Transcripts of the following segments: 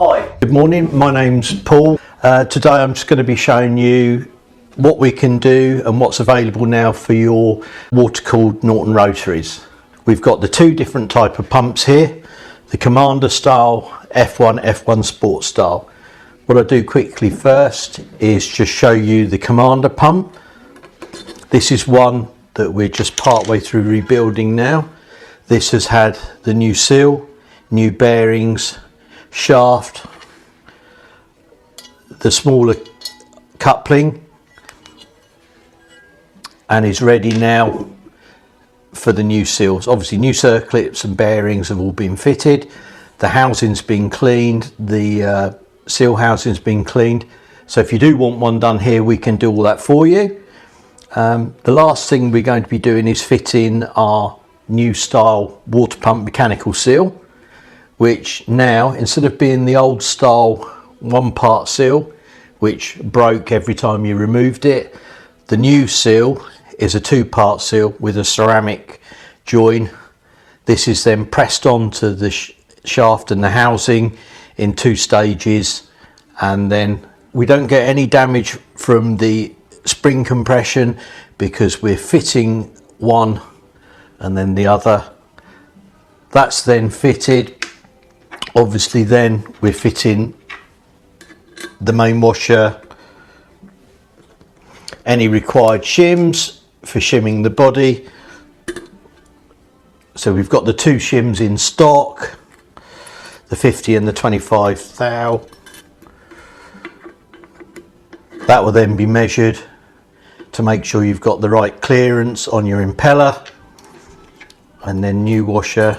Hi, good morning, my name's Paul. Today I'm just going to be showing you what we can do and what's available now for your water-cooled Norton rotaries. We've got the two different type of pumps here, the Commander style, F1 Sport style. What I'll do quickly first is just show you the Commander pump. This is one that we're just part way through rebuilding now. This has had the new seal, new bearings, shaft, the smaller coupling, and is ready now for the new seals. Obviously new circlips and bearings have all been fitted, the housing's been cleaned, the seal housing's been cleaned. So if you do want one done here, we can do all that for you. The last thing we're going to be doing is fitting our new style water pump mechanical seal, which now, instead of being the old style one part seal which broke every time you removed it, the new seal is a two-part seal with a ceramic join. This is then pressed onto the shaft and the housing in two stages, and then we don't get any damage from the spring compression because we're fitting one and then the other. That's then fitted. Obviously then we're fitting the main washer, any required shims for shimming the body. So we've got the two shims in stock, the 50 and the 25 thou. That will then be measured to make sure you've got the right clearance on your impeller, and then new washer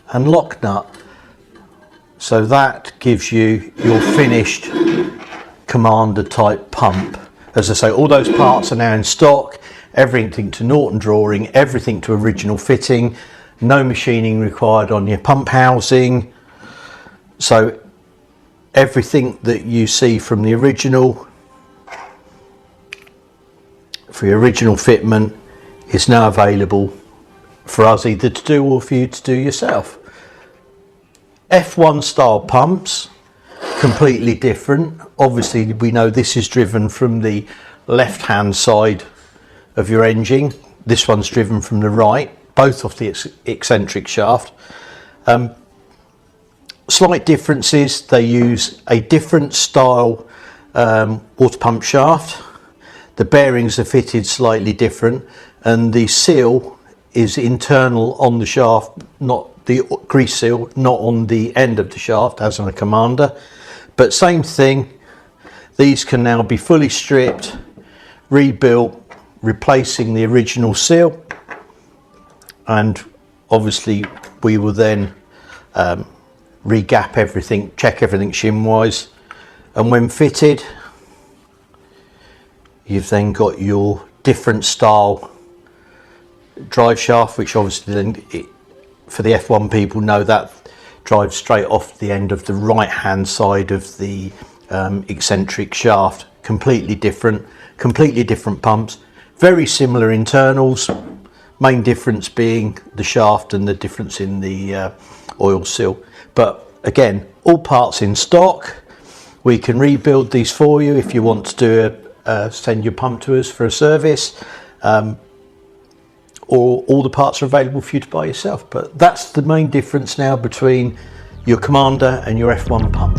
and lock nut. So that gives you your finished Commander type pump. As I say, all those parts are now in stock, everything to Norton drawing, everything to original fitting, no machining required on your pump housing. So everything that you see from the original, for your original fitment, is now available for us either to do or for you to do yourself. F1 style pumps, completely different. Obviously we know this is driven from the left hand side of your engine, this one's driven from the right, both off the eccentric shaft. Slight differences: they use a different style water pump shaft, the bearings are fitted slightly different, and the seal is internal on the shaft, not the grease seal, not on the end of the shaft as on a Commander. But same thing, these can now be fully stripped, rebuilt, replacing the original seal, and obviously we will then re-gap everything, check everything shim wise, and when fitted you've then got your different style drive shaft, which obviously then for the F1 people know that drives straight off the end of the right hand side of the eccentric shaft. Completely different pumps, very similar internals, main difference being the shaft and the difference in the oil seal. But again, all parts in stock. We can rebuild these for you if you want to do send your pump to us for a service, or all the parts are available for you to buy yourself. But that's the main difference now between your Commander and your F1 pump.